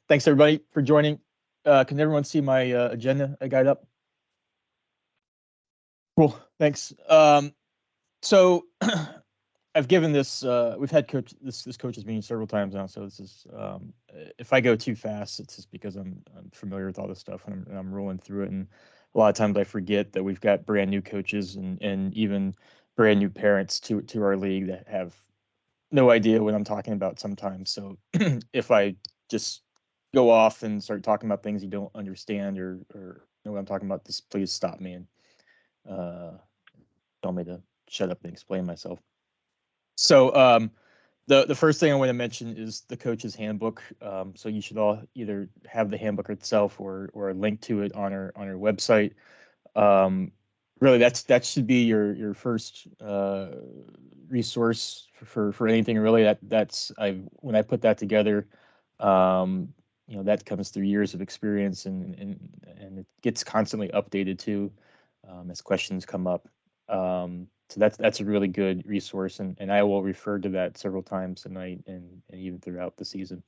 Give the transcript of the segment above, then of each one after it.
Thanks everybody for joining. Can everyone see my agenda I got up? Cool, thanks. So I've given this. We've had this coaches meeting several times now. So this is if I go too fast, it's just because I'm familiar with all this stuff and I'm rolling through it. And a lot of times I forget that we've got brand new coaches and even brand new parents to our league that have no idea what I'm talking about sometimes. So if I just go off and start talking about things you don't understand or know what I'm talking about, just please stop me and tell me to shut up and explain myself. So the first thing I want to mention is the coach's handbook. So you should all either have the handbook itself or a link to it on our website. Um, Really, that should be your first resource for anything. Really, that's when I put that together. Um, that comes through years of experience and it gets constantly updated too, as questions come up. So that's a really good resource, and I will refer to that several times tonight and even throughout the season.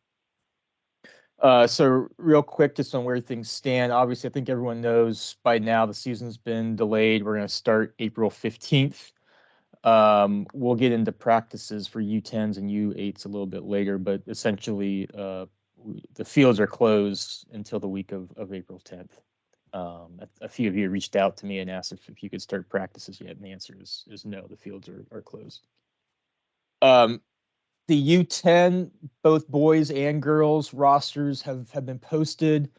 So real quick, just on where things stand. Obviously, I think everyone knows by now the season's been delayed. We're going to start April 15th. We'll get into practices for U10s and U8s a little bit later, but essentially, the fields are closed until the week of April 10th. A few of you reached out to me and asked if you could start practices yet, and the answer is no. The fields are closed. The U10, both boys and girls rosters have been posted.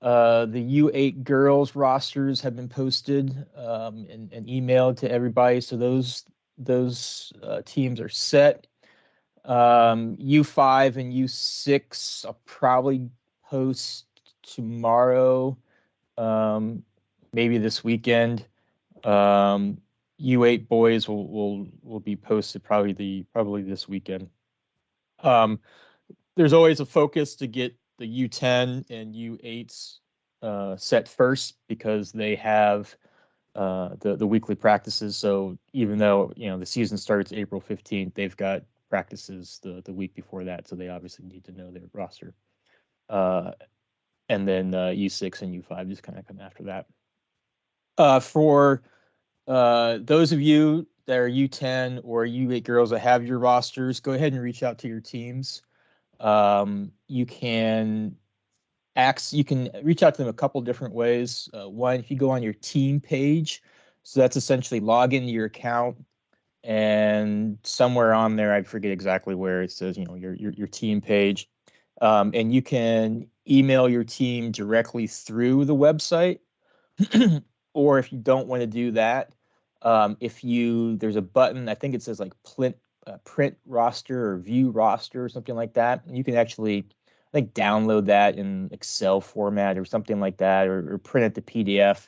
The U8 girls rosters have been posted and emailed to everybody. So those teams are set. U5 and U6 I'll probably post tomorrow, maybe this weekend. U8 boys will be posted probably this weekend. There's always a focus to get the U10 and U8s set first because they have the weekly practices. So even though the season starts April 15th, they've got practices the week before that, so they obviously need to know their roster. And then U6 and U5 just kind of come after that. For those of you that are U10 or U8 girls that have your rosters, go ahead and reach out to your teams. You can reach out to them a couple different ways. One, if you go on your team page, so that's essentially log into your account, and somewhere on there, I forget exactly where, it says your team page, and you can email your team directly through the website. Or if you don't want to do that, there's a button, I think it says like print roster or view roster or something like that. And you can actually, I think, download that in Excel format or something like that, or print it to PDF.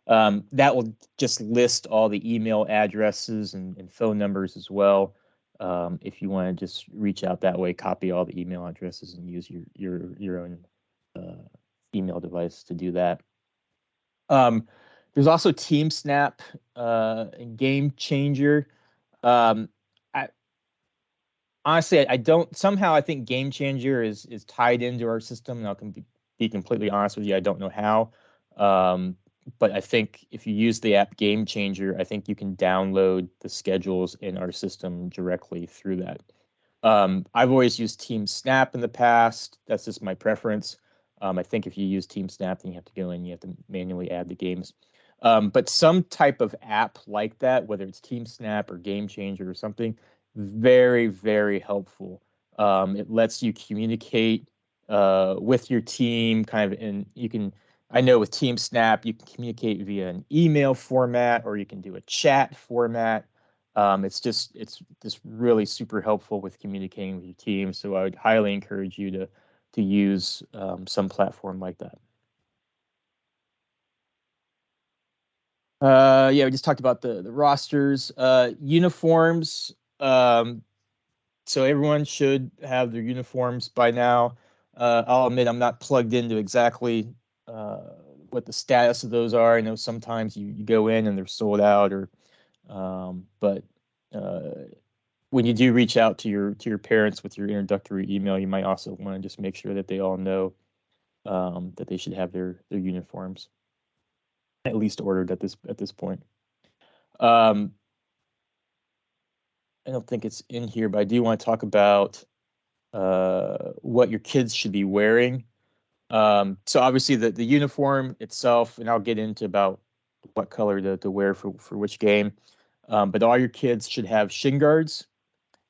That will just list all the email addresses and phone numbers as well. If you want to just reach out that way, copy all the email addresses and use your own email device to do that. There's also TeamSnap and Game Changer. I honestly, I don't. Somehow, I think Game Changer is tied into our system. And I can be completely honest with you. I don't know how. But I think if you use the app Game Changer, I think you can download the schedules in our system directly through that. I've always used TeamSnap in the past. That's just my preference. I think if you use TeamSnap, then you have to go in, you have to manually add the games. But some type of app like that, whether it's TeamSnap or Game Changer or something, very, very helpful. It lets you communicate with your team kind of, and I know with TeamSnap, you can communicate via an email format or you can do a chat format. It's just really super helpful with communicating with your team. So I would highly encourage you to use some platform like that. Yeah, we just talked about the rosters, uniforms. So everyone should have their uniforms by now. I'll admit I'm not plugged into exactly what the status of those are. I know sometimes you go in and they're sold out, but when you do reach out to your parents with your introductory email, you might also want to just make sure that they all know that they should have their uniforms at least ordered at this point. Um, I don't think it's in here, but I do want to talk about what your kids should be wearing. So obviously the uniform itself, and I'll get into about what color to wear for which game. But all your kids should have shin guards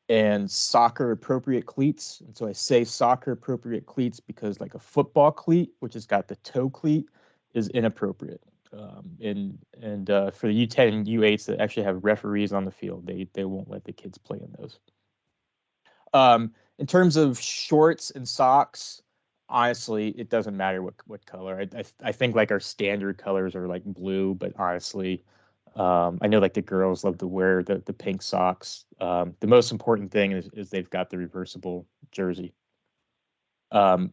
and soccer appropriate cleats. And so I say soccer appropriate cleats because like a football cleat, which has got the toe cleat, is inappropriate. And for the U10 and U8s that actually have referees on the field, they won't let the kids play in those. In terms of shorts and socks, honestly, it doesn't matter what color. I think like our standard colors are like blue, but honestly, I know like the girls love to wear the pink socks. The most important thing is they've got the reversible jersey. Um,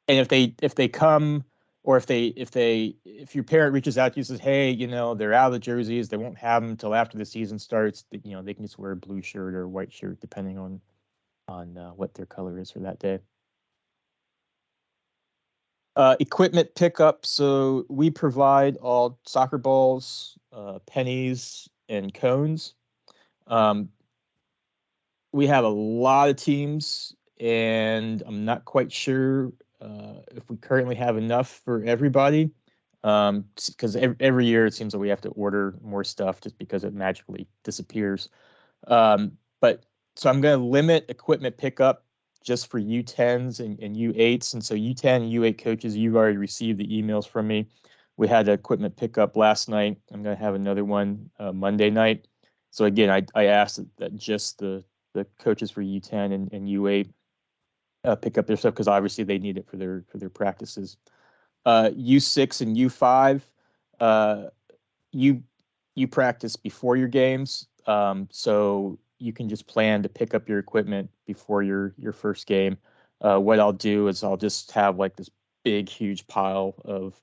and if they come or if your parent reaches out to you and says, hey, they're out of the jerseys, they won't have them until after the season starts. They can just wear a blue shirt or a white shirt depending on what their color is for that day. Equipment pickup. So we provide all soccer balls, pennies, and cones. Um, we have a lot of teams, and I'm not quite sure if we currently have enough for everybody. Because every year it seems like we have to order more stuff just because it magically disappears. But so I'm going to limit equipment pickup just for U10s and U8s. And so U10 and U8 coaches, you've already received the emails from me. We had an equipment pickup last night. I'm going to have another one Monday night. So again, I asked that just the coaches for U10 and U8 pick up their stuff because obviously they need it for their practices. U6 and U5, you you practice before your games, so you can just plan to pick up your equipment before your first game. What I'll do is I'll just have like this big, huge pile of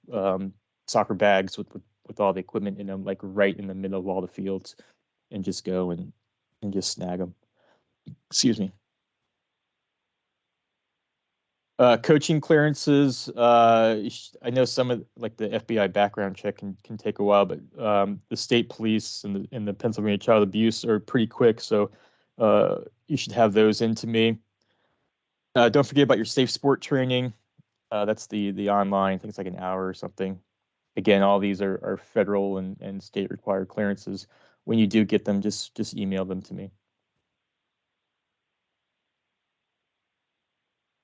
soccer bags with all the equipment in them, like right in the middle of all the fields, and just go and just snag them. Excuse me. Coaching clearances. I know some of like the FBI background check can take a while, but the state police and the Pennsylvania Child Abuse are pretty quick, so you should have those into me. Don't forget about your safe sport training. That's the online. I think it's like an hour or something. Again, all these are federal and state required clearances. When you do get them, just email them to me.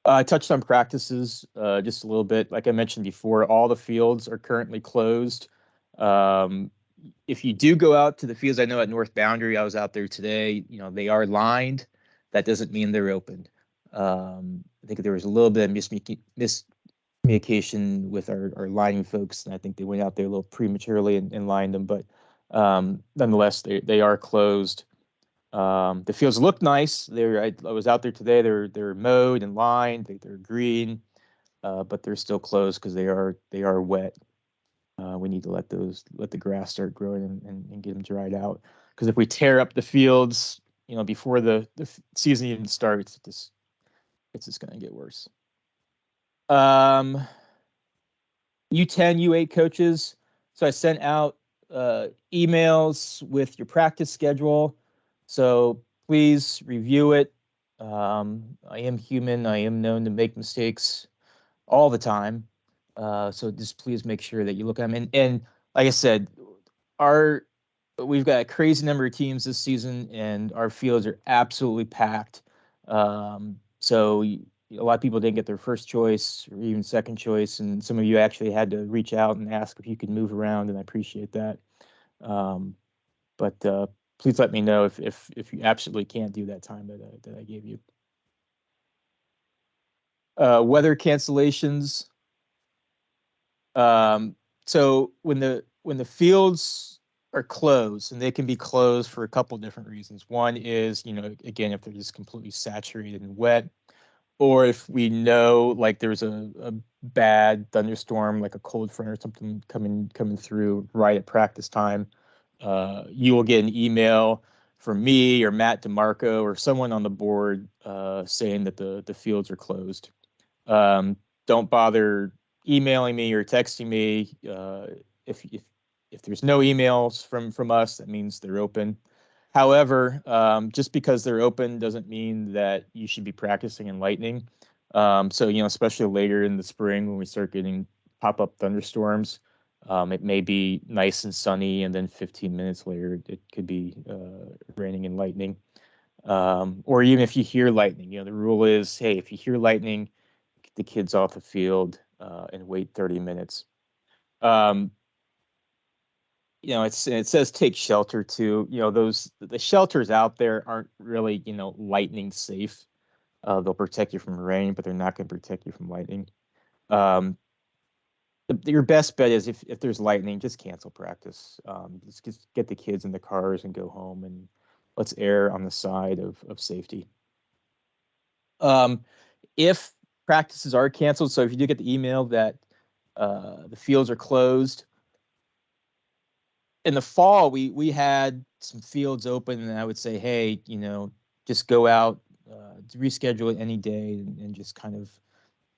I touched on practices just a little bit. Like I mentioned before, all the fields are currently closed. Um, if you do go out to the fields, I know at North Boundary, I was out there today. They are lined. That doesn't mean they're open. I think there was a little bit of miscommunication with our lining folks, and I think they went out there a little prematurely and lined them. But nonetheless, they are closed. The fields look nice. I was out there today. They're mowed and lined. They're green, but they're still closed because they are wet. We need to let the grass start growing and get them dried out. Because if we tear up the fields, before the season even starts, it's just going to get worse. U10, U8 coaches. So I sent out emails with your practice schedule. So please review it. I am human. I am known to make mistakes all the time. So just please make sure that you look at them. And like I said, we've got a crazy number of teams this season, and our fields are absolutely packed. So a lot of people didn't get their first choice or even second choice, and some of you actually had to reach out and ask if you could move around, and I appreciate that. But please let me know if you absolutely can't do that time that I gave you. Weather cancellations. So when the fields are closed, and they can be closed for a couple different reasons. One is, again, if they're just completely saturated and wet, or if we know like there's a bad thunderstorm, like a cold front or something coming through right at practice time, you will get an email from me or Matt DeMarco or someone on the board saying that the fields are closed. Don't bother emailing me or texting me. If, if if there's no emails from us, that means they're open. However, just because they're open doesn't mean that you should be practicing in lightning. So, especially later in the spring when we start getting pop-up thunderstorms, it may be nice and sunny, and then 15 minutes later, it could be raining and lightning. Or even if you hear lightning, the rule is, hey, if you hear lightning, get the kids off the field and wait 30 minutes. It says take shelter too. The shelters out there aren't really, lightning safe. They'll protect you from rain, but they're not going to protect you from lightning. Your best bet is if there's lightning, just cancel practice. Just get the kids in the cars and go home, and let's err on the side of safety. If practices are canceled, so if you do get the email that the fields are closed, in the fall we had some fields open, and I would say, hey, just go out, reschedule it any day, and just kind of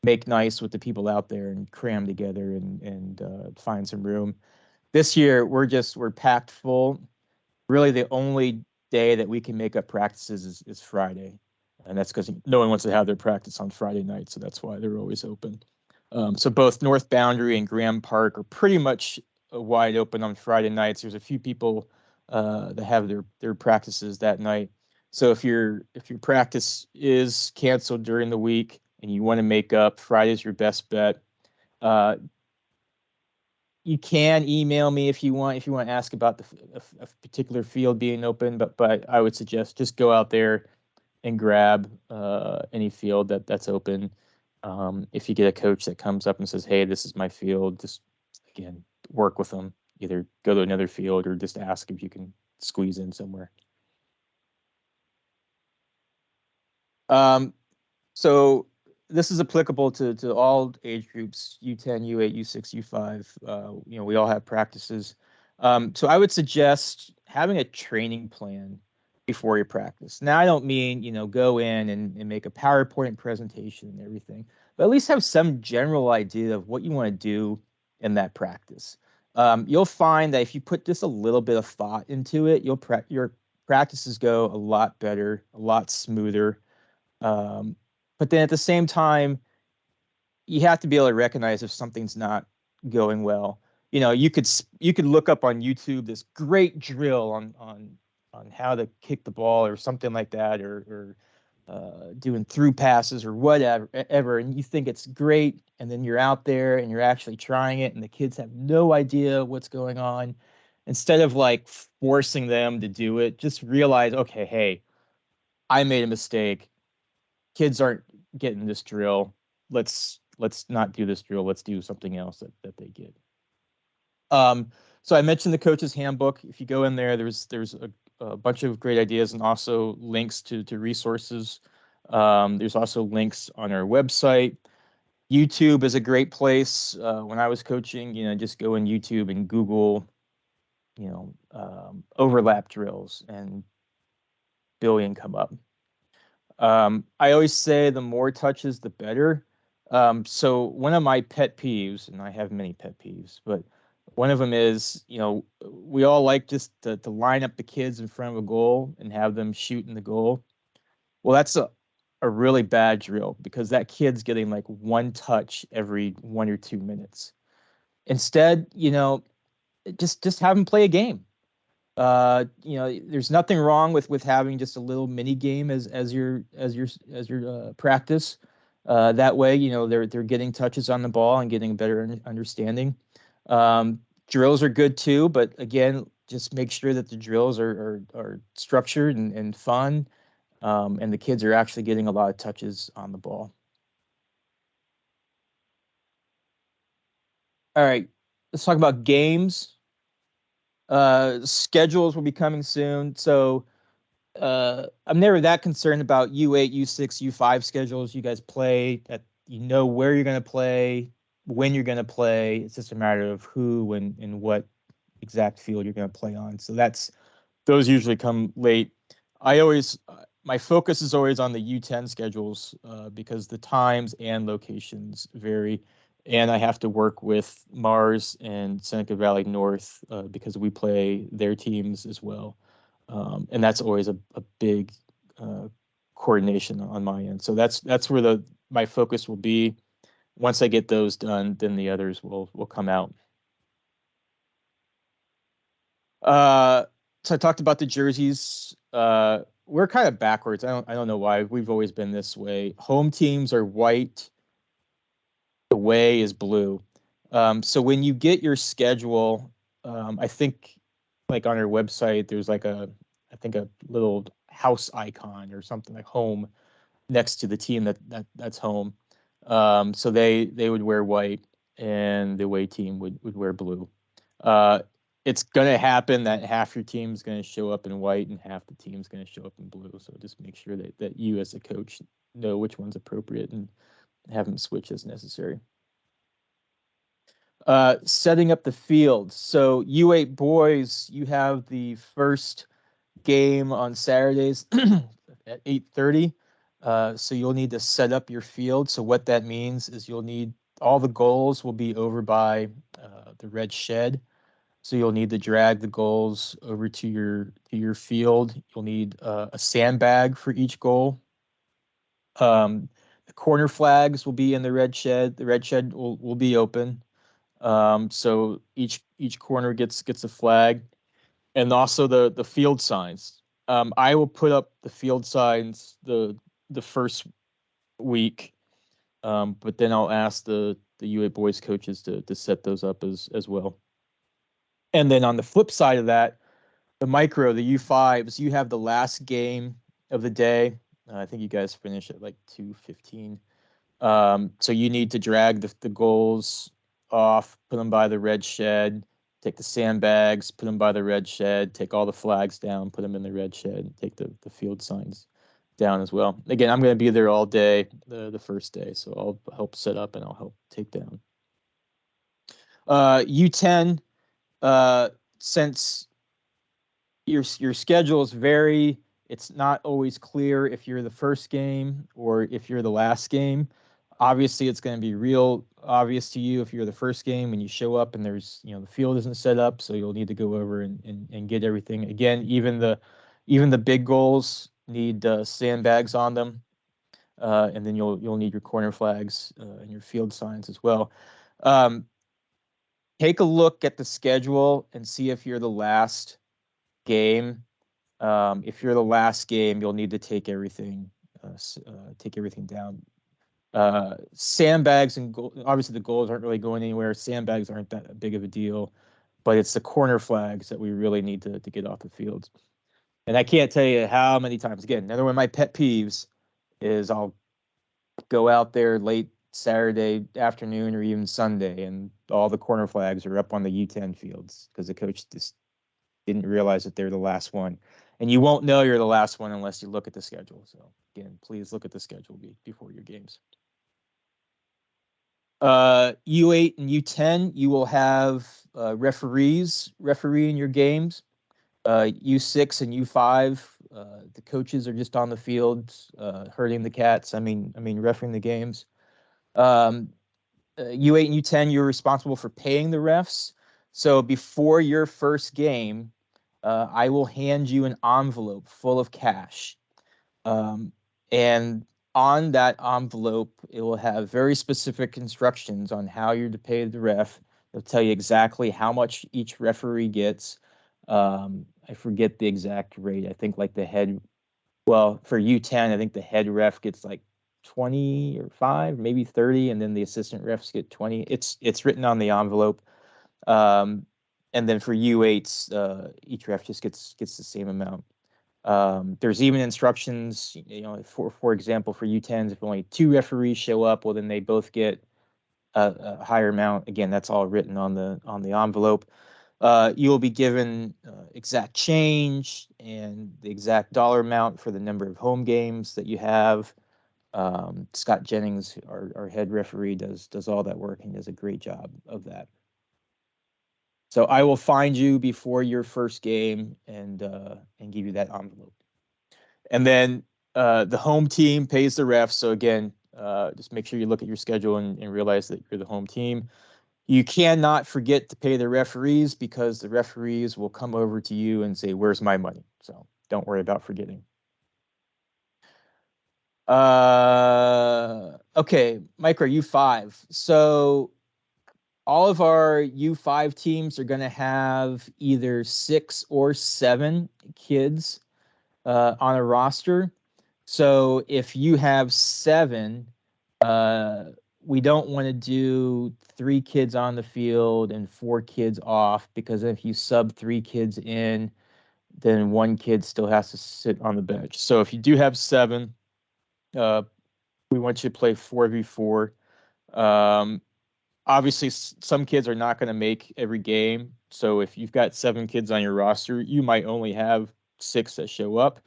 make nice with the people out there and cram together and find some room. This year we're packed full. Really, the only day that we can make up practices is Friday, and that's because no one wants to have their practice on Friday night, so that's why they're always open. So both North Boundary and Graham Park are pretty much wide open on Friday nights. There's a few people that have their practices that night. So if your practice is canceled during the week and you want to make up, Friday's your best bet. You can email me if you want to ask about a particular field being open, but I would suggest just go out there and grab any field that's open. If you get a coach that comes up and says, hey, this is my field, just, again, work with them. Either go to another field or just ask if you can squeeze in somewhere. So this is applicable to all age groups, U10, U8, U6, U5. We all have practices. So I would suggest having a training plan before your practice. Now, I don't mean, go in and make a PowerPoint presentation and everything, but at least have some general idea of what you want to do in that practice. You'll find that if you put just a little bit of thought into it, your practices go a lot better, a lot smoother. But then at the same time, you have to be able to recognize if something's not going well. You could look up on YouTube this great drill on how to kick the ball or something like that, or doing through passes or whatever, and you think it's great, and then you're out there and you're actually trying it, and the kids have no idea what's going on. Instead of like forcing them to do it, just realize, okay, hey, I made a mistake. Kids aren't getting this drill. Let's not do this drill. Let's do something else that they get. So I mentioned the coach's handbook. If you go in there, there's a bunch of great ideas and also links to resources. There's also links on our website. YouTube is a great place. When I was coaching, just go in YouTube and Google, overlap drills, and billion come up. I always say the more touches, the better. So one of my pet peeves, and I have many pet peeves, but one of them is, we all like just to line up the kids in front of a goal and have them shoot in the goal. Well, that's a really bad drill, because that kid's getting like one touch every 1 or 2 minutes. Instead, just have them play a game. There's nothing wrong with having just a little mini game as your practice. That way, they're getting touches on the ball and getting a better understanding. Drills are good too, but again, just make sure that the drills are structured and fun, and the kids are actually getting a lot of touches on the ball. All right, let's talk about games. Schedules will be coming soon, so I'm never that concerned about U8, U6, U5 schedules. You guys play at, where you're going to play, when you're going to play. It's just a matter of who and what exact field you're going to play on. So that's those usually come late. I always my focus is always on the U10 schedules because the times and locations vary, and I have to work with Mars and Seneca Valley North because we play their teams as well, and that's always a big uh, coordination on my end. So that's where the my focus will be. Once I get those done, then the others will come out. Uh, so I talked about the jerseys. We're kind of backwards. I don't know why. We've always been this way. Home teams are white, away is blue. So when you get your schedule, I think like on our website, there's like I think a little house icon or something like home next to the team that's home. So they would wear white, and the away team would wear blue. Uh, it's gonna happen that half your team is gonna show up in white and half the team's gonna show up in blue. So just make sure that you as a coach know which one's appropriate and have them switch as necessary. Setting up the field. So U8 boys, you have the first game on Saturdays at 8:30. So you'll need to set up your field. So what that means is you'll need all the goals will be over by the red shed. So you'll need to drag the goals over to your field. You'll need a sandbag for each goal. The corner flags will be in the red shed. The red shed will be open. So each corner gets a flag, and also the field signs. I will put up the field signs the first week, but then I'll ask the UA boys coaches to set those up as well. And then on the flip side of that, the U5s, you have the last game of the day. I think you guys finish at like 2:15. So you need to drag the goals off, put them by the red shed, take the sandbags, put them by the red shed, take all the flags down, put them in the red shed, take the field signs down as well. Again, I'm going to be there all day, the first day, so I'll help set up and I'll help take down. U10, since your schedules vary, it's not always clear if you're the first game or if you're the last game. Obviously, it's going to be real obvious to you if you're the first game when you show up and there's, the field isn't set up, so you'll need to go over and get everything. Again, even the big goals need sandbags on them, and then you'll need your corner flags and your field signs as well. Um, Take a look at the schedule and see if you're the last game. If you're the last game, you'll need to take everything down. Sandbags and obviously the goals aren't really going anywhere. Sandbags aren't that big of a deal, but it's the corner flags that we really need to get off the field. And I can't tell you how many times. Again, another one of my pet peeves is I'll go out there late Saturday afternoon or even Sunday, and all the corner flags are up on the U10 fields because the coach just didn't realize that they're the last one. And you won't know you're the last one unless you look at the schedule. So again, please look at the schedule before your games. U8 and U10, you will have referees refereeing your games. U6 and U5, the coaches are just on the field herding the cats. Refereeing the games. U8 and U10, you're responsible for paying the refs. So before your first game, I will hand you an envelope full of cash. And on that envelope, it will have very specific instructions on how you're to pay the ref. It'll tell you exactly how much each referee gets. I forget the exact rate. I think like for U10, I think the head ref gets like 20 or 5, maybe 30, and then the assistant refs get 20. It's written on the envelope. And then for U8s, each ref just gets the same amount. There's even instructions, for example, for U10s, if only 2 referees show up, well, then they both get a higher amount. Again, that's all written on the envelope. You'll be given exact change and the exact dollar amount for the number of home games that you have. Scott Jennings, our head referee, does all that work and does a great job of that. So I will find you before your first game and give you that envelope. And then the home team pays the refs. So again, just make sure you look at your schedule and realize that you're the home team. You cannot forget to pay the referees because the referees will come over to you and say, "Where's my money?" So don't worry about forgetting. Okay, Micro U5. So all of our U5 teams are going to have either 6 or 7 kids on a roster. So if you have 7, uh, we don't want to do 3 kids on the field and 4 kids off, because if you sub 3 kids in, then 1 kid still has to sit on the bench. So if you do have 7, uh, we want you to play 4v4. Obviously, some kids are not going to make every game. So if you've got 7 kids on your roster, you might only have 6 that show up.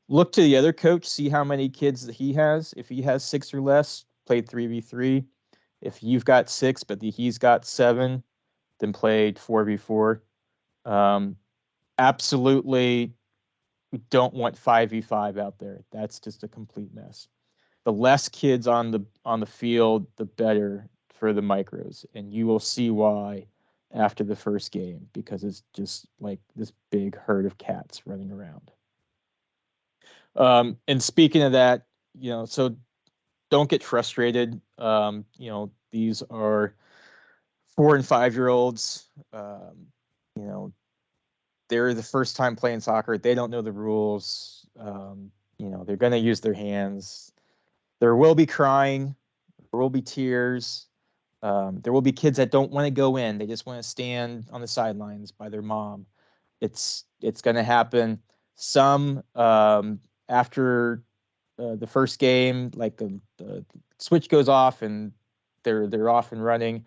Look to the other coach, see how many kids that he has. If he has 6 or less, play 3v3. If you've got 6 but he's got 7, then play 4v4. Absolutely, we don't want 5v5 out there. That's just a complete mess. The less kids on the field, the better for the micros, and you will see why after the first game, because it's just like this big herd of cats running around. And speaking of that, so don't get frustrated. These are 4 and 5-year-olds. You know, they're the first time playing soccer. They don't know the rules. They're going to use their hands. There will be crying. There will be tears. There will be kids that don't want to go in. They just want to stand on the sidelines by their mom. It's going to happen. Some after the first game, like the switch goes off and they're off and running.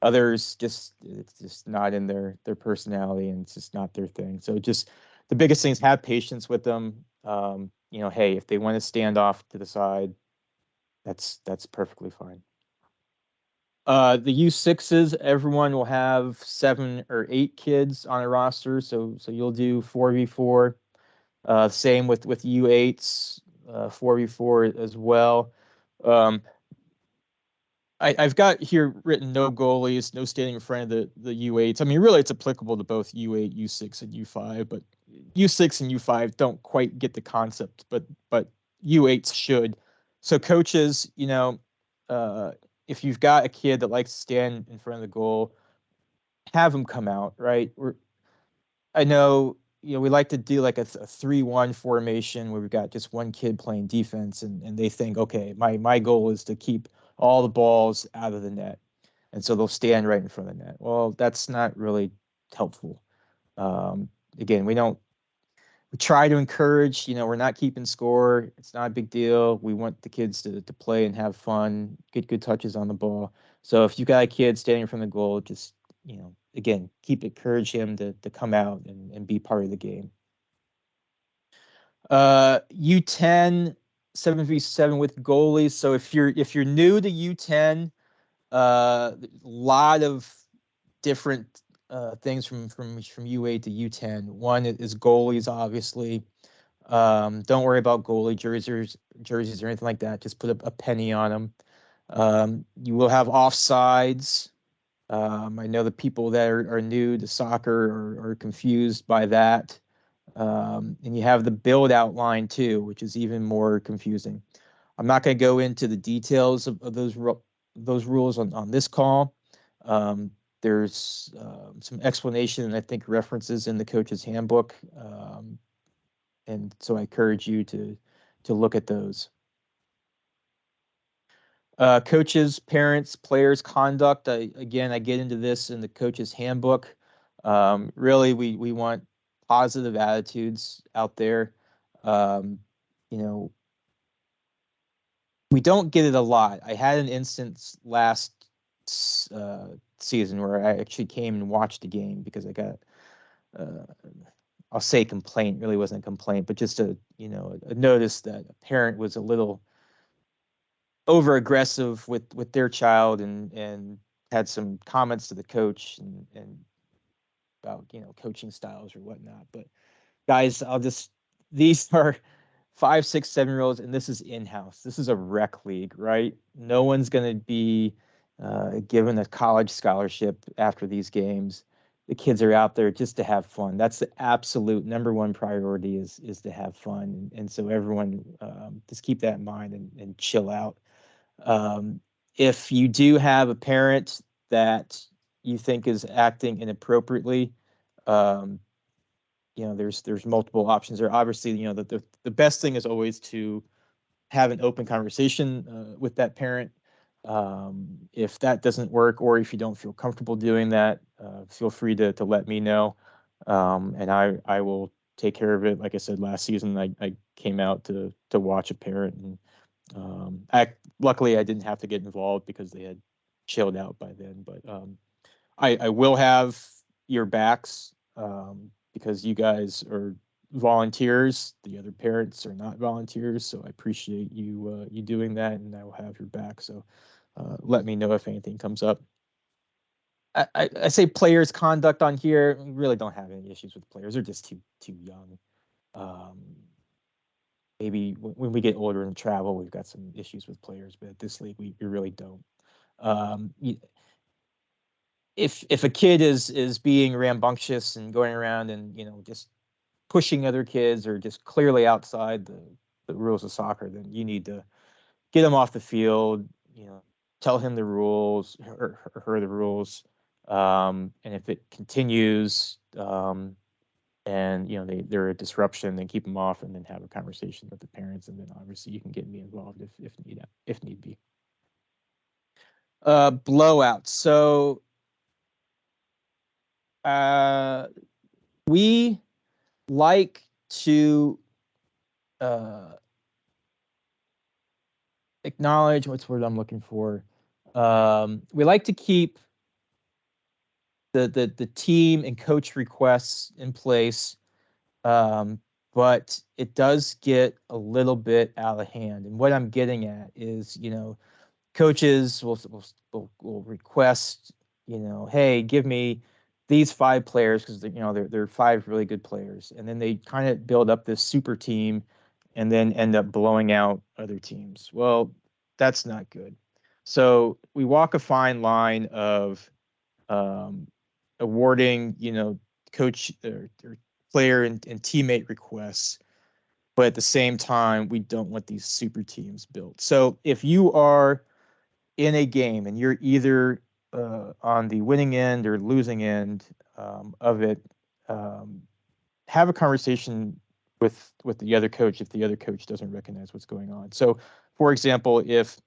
Others it's just not in their personality, and it's just not their thing. So just the biggest thing is have patience with them. Hey, if they want to stand off to the side, that's perfectly fine. The U6s, everyone will have 7 or 8 kids on a roster, so you'll do 4v4. Same with U8s, 4v4 as well. I've got here written no goalies, no standing in front of the U8s. I mean, really, it's applicable to both U8, U6, and U5, but U6 and U5 don't quite get the concept, but U8s should. So coaches, if you've got a kid that likes to stand in front of the goal, have them come out, right? I know, we like to do like a 3-1 formation where we've got just one kid playing defense, and they think, okay, my goal is to keep all the balls out of the net. And so they'll stand right in front of the net. Well, that's not really helpful. Again, we try to encourage, we're not keeping score. It's not a big deal. We want the kids to play and have fun, get good touches on the ball. So if you got a kid standing from the goal, just, again, encourage him to come out and be part of the game. U10, 7v7 with goalies. So if you're new to U10, a lot of different things from U8 to U10. One is goalies, obviously. Don't worry about goalie jerseys or anything like that. Just put a penny on them. You will have offsides. I know the people that are new to soccer are confused by that. And you have the build out line too, which is even more confusing. I'm not going to go into the details of those rules on this call. There's some explanation and I think references in the coach's handbook. And so I encourage you to look at those. Coaches, parents, players' conduct. I get into this in the coach's handbook. Really, we want positive attitudes out there. We don't get it a lot. I had an instance last season where I actually came and watched the game because I got, I'll say complaint, really wasn't a complaint, but just a notice that a parent was a little over aggressive with their child and had some comments to the coach and about coaching styles or whatnot. But guys, these are 5, 6, 7-year-olds, and this is in-house. This is a rec league, right? No one's going to be given a college scholarship after these games. The kids are out there just to have fun. That's the absolute number one priority is to have fun. And so everyone just keep that in mind and chill out. If you do have a parent that you think is acting inappropriately, um, there's multiple options there. Obviously, the best thing is always to have an open conversation with that parent. If that doesn't work, or if you don't feel comfortable doing that, feel free to let me know, and I will take care of it. Like I said, last season I came out to watch a parent, and luckily I didn't have to get involved because they had chilled out by then. But I will have your backs because you guys are volunteers. The other parents are not volunteers, so I appreciate you doing that, and I will have your back. So let me know if anything comes up. I say players' conduct on here. We really don't have any issues with players. They're just too young. Um, maybe when we get older and travel, we've got some issues with players, but at this league, we really don't. Um, if a kid is being rambunctious and going around and just pushing other kids or just clearly outside the rules of soccer, then you need to get him off the field. Tell him the rules or her the rules. And if it continues, and they're a disruption, then keep them off, and then have a conversation with the parents, and then obviously you can get me involved if need be. Blowout. So we like to acknowledge, what's the word I'm looking for? We like to keep the team and coach requests in place, but it does get a little bit out of hand. And what I'm getting at is, coaches will request, hey, give me these 5 players because they're 5 really good players, and then they kind of build up this super team, and then end up blowing out other teams. Well, that's not good. So we walk a fine line of um, awarding, coach or player and teammate requests, but at the same time, we don't want these super teams built. So if you are in a game and you're either on the winning end or losing end of it, have a conversation with the other coach if the other coach doesn't recognize what's going on. So, for example, if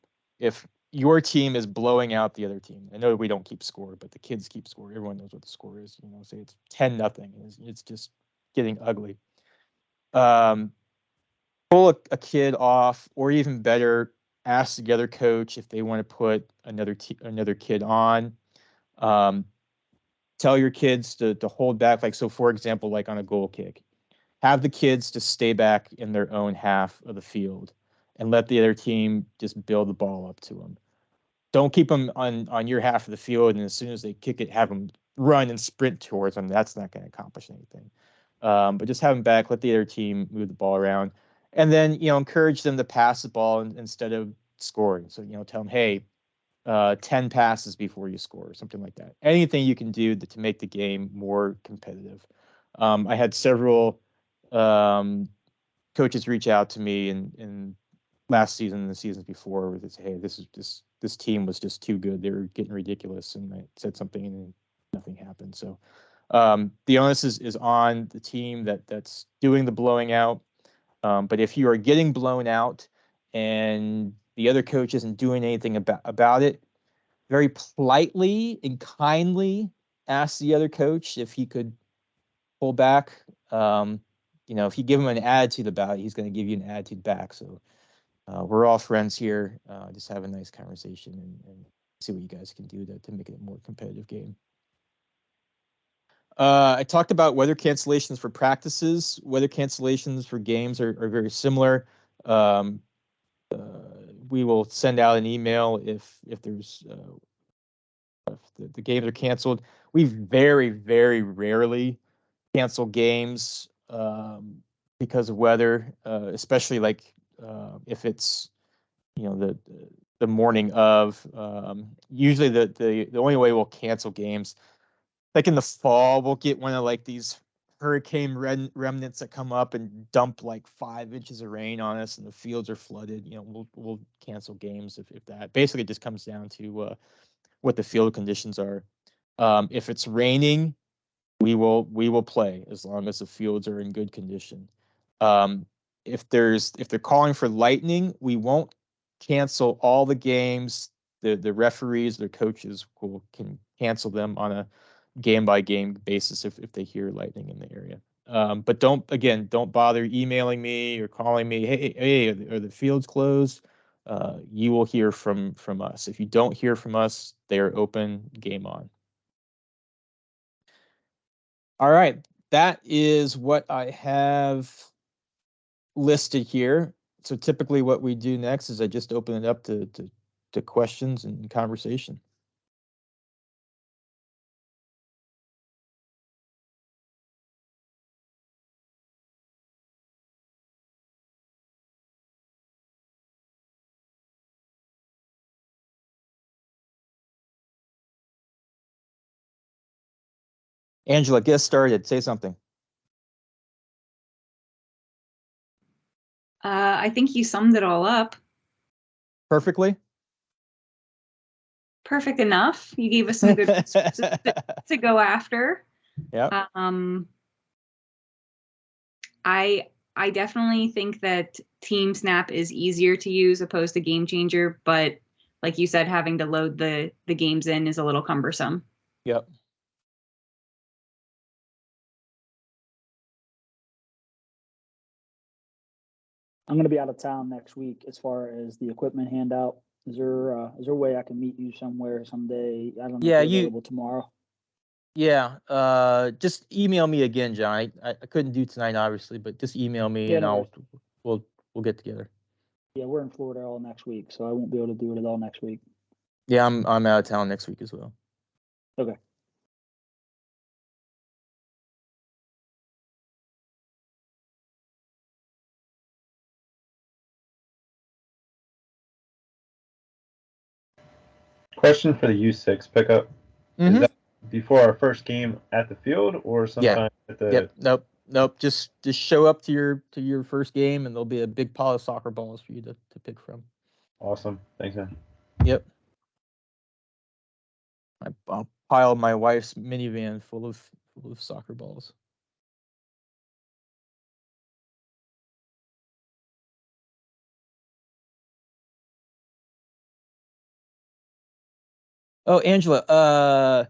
your team is blowing out the other team, I know we don't keep score, but the kids keep score. Everyone knows what the score is. Say it's 10-0. It's just getting ugly. Pull a kid off, or even better, ask the other coach if they want to put another kid on. Tell your kids to hold back. Like, so for example, like on a goal kick, have the kids to stay back in their own half of the field and let the other team just build the ball up to them. Don't keep them on your half of the field, and as soon as they kick it, have them run and sprint towards them. That's not going to accomplish anything. But just have them back, let the other team move the ball around, and then encourage them to pass the ball instead of scoring. So tell them, hey, 10 passes before you score, or something like that. Anything you can do to make the game more competitive. I had several coaches reach out to me in last season and the seasons before with this, hey, this team was just too good. They were getting ridiculous, and I said something and nothing happened. So the onus is on the team that's doing the blowing out. But if you are getting blown out and the other coach isn't doing anything about it, very politely and kindly ask the other coach if he could pull back. If you give him an attitude about it, he's going to give you an attitude back. So we're all friends here. Just have a nice conversation and see what you guys can do to make it a more competitive game. I talked about weather cancellations for practices. Weather cancellations for games are very similar. We will send out an email if there's if the games are canceled. We very, very rarely cancel games because of weather, especially like if it's the morning of. Usually the only way we'll cancel games, like in the fall, we'll get one of like these hurricane remnants that come up and dump like 5 inches of rain on us, and the fields are flooded. We'll cancel games if that. Basically, it just comes down to what the field conditions are. If it's raining, we will play as long as the fields are in good condition. If they're calling for lightning, we won't cancel all the games. The referees, their coaches can cancel them on a game by game basis if they hear lightning in the area. But don't bother emailing me or calling me. Hey, are the fields closed? You will hear from us. If you don't hear from us, they are open. Game on. All right, that is what I have listed here. So typically what we do next is I just open it up to questions and conversation. Angela, get started. Say something. I think you summed it all up. Perfectly? Perfect enough. You gave us some good resources to go after. Yeah. I definitely think that Team Snap is easier to use opposed to Game Changer, but like you said, having to load the games in is a little cumbersome. Yep. I'm going to be out of town next week. As far as the equipment handout, is there a way I can meet you somewhere someday? I don't know if you're available tomorrow. Yeah. Just email me again, John. I couldn't do tonight, obviously, but just email me and we'll get together. Yeah, we're in Florida all next week, so I won't be able to do it at all next week. Yeah, I'm out of town next week as well. Okay. Question for the U6 pickup. Mm-hmm. Is that before our first game at the field or sometime at the? Yep. Nope. Just show up to your first game, and there'll be a big pile of soccer balls for you to pick from. Awesome. Thanks, man. Yep. I'll pile my wife's minivan full of soccer balls. Oh, Angela,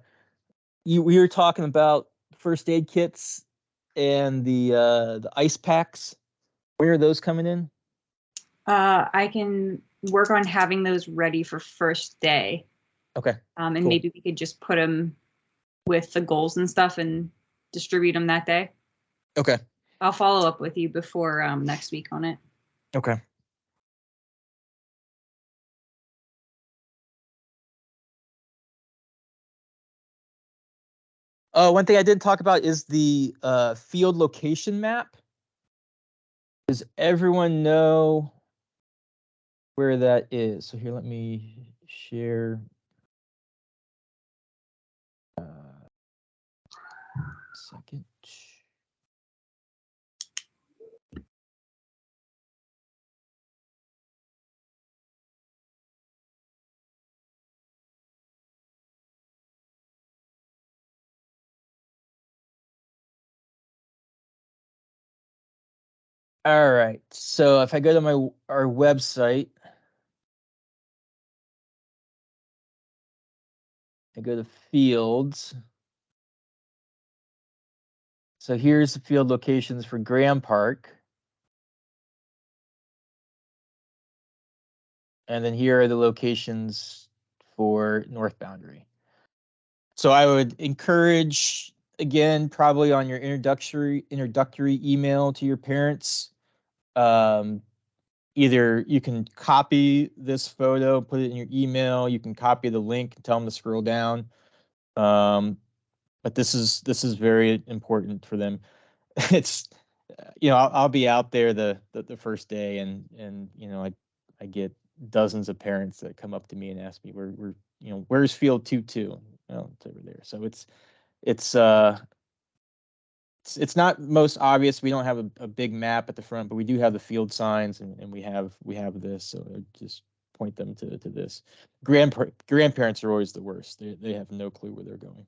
we were talking about first aid kits and the ice packs. Where are those coming in? I can work on having those ready for first day. Okay. And cool. Maybe we could just put them with the goals and stuff and distribute them that day. Okay. I'll follow up with you before next week on it. Okay. One thing I didn't talk about is the field location map. Does everyone know where that is? So here, let me share. Second. All right. So if I go to our website, I go to fields. So here's the field locations for Graham Park. And then here are the locations for North Boundary. So I would encourage, again, probably on your introductory email to your parents, either you can copy this photo, put it in your email, you can copy the link and tell them to scroll down. But this is very important for them. It's, I'll be out there the first day, and I get dozens of parents that come up to me and ask me where's field 2-2? Well, it's over there. So it's not most obvious. We don't have a big map at the front, but we do have the field signs, and we have this. So I just point them to this. Grandparents are always the worst. They have no clue where they're going.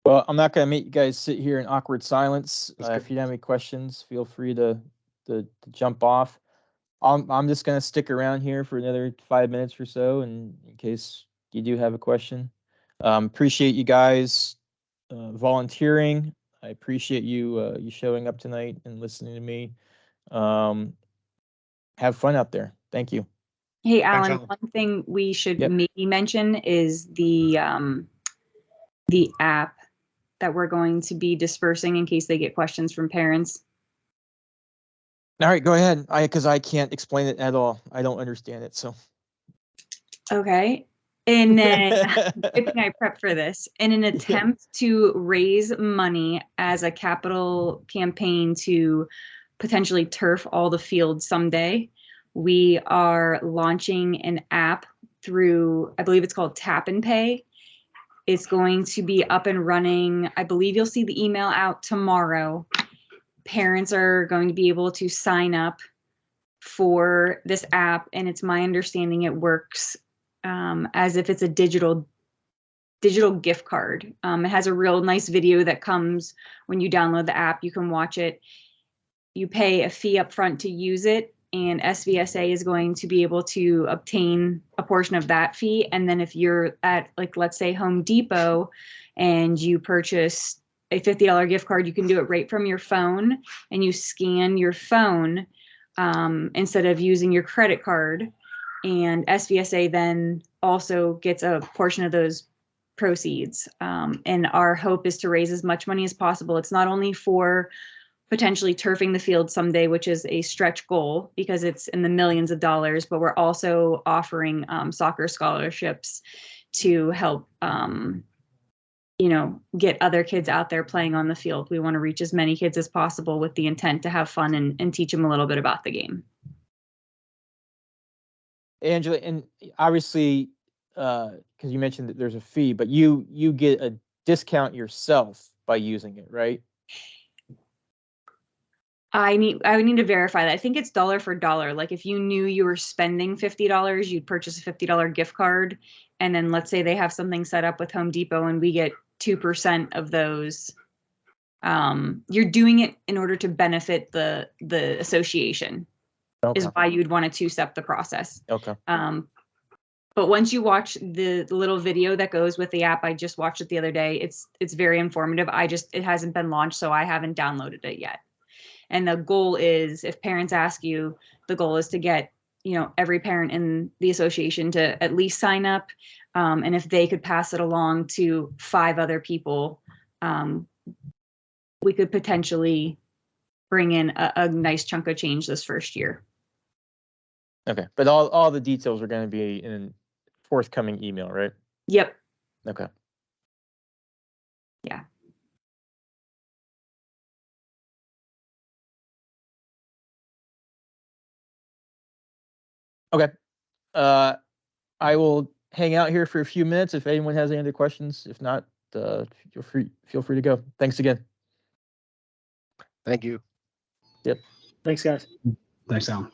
Well, I'm not going to make you guys sit here in awkward silence. If you have any questions, feel free to jump off. I'm just going to stick around here for another 5 minutes or so, and in case you do have a question. Appreciate you guys volunteering. I appreciate you showing up tonight and listening to me. Have fun out there. Thank you. Hey, Alan, one thing we should maybe mention is the app that we're going to be dispersing in case they get questions from parents. All right, go ahead. Because I can't explain it at all. I don't understand it. So. Okay. And then good thing I prepped for this. In an attempt to raise money as a capital campaign to potentially turf all the fields someday, we are launching an app through, I believe it's called Tap and Pay. It's going to be up and running. I believe you'll see the email out tomorrow. Parents are going to be able to sign up for this app, and it's my understanding it works as if it's a digital gift card. It has a real nice video that comes when you download the app. You can watch it. You pay a fee up front to use it, and SVSA is going to be able to obtain a portion of that fee. And then if you're at, like, let's say Home Depot and you purchase a $50 gift card, you can do it right from your phone, and you scan your phone instead of using your credit card. And SVSA then also gets a portion of those proceeds. And our hope is to raise as much money as possible. It's not only for potentially turfing the field someday, which is a stretch goal because it's in the millions of dollars, but we're also offering soccer scholarships to help, get other kids out there playing on the field. We want to reach as many kids as possible with the intent to have fun and teach them a little bit about the game. Angela, and obviously, because you mentioned that there's a fee, but you get a discount yourself by using it, right? I would need to verify that. I think it's dollar for dollar. Like if you knew you were spending $50, you'd purchase a $50 gift card. And then let's say they have something set up with Home Depot and we get 2% of those. You're doing it in order to benefit the association. Okay. Is why you'd want to two-step the process. Okay. But once you watch the little video that goes with the app, I just watched it the other day. It's very informative. It hasn't been launched, so I haven't downloaded it yet. And the goal is, if parents ask you, the goal is to get, every parent in the association to at least sign up. And if they could pass it along to 5 other people, we could potentially bring in a nice chunk of change this first year. Okay. But all the details are going to be in a forthcoming email, right? Yep. Okay. Yeah. Okay. I will hang out here for a few minutes if anyone has any other questions. If not, feel free to go. Thanks again. Thank you. Yep. Thanks, guys. Thanks, Alan.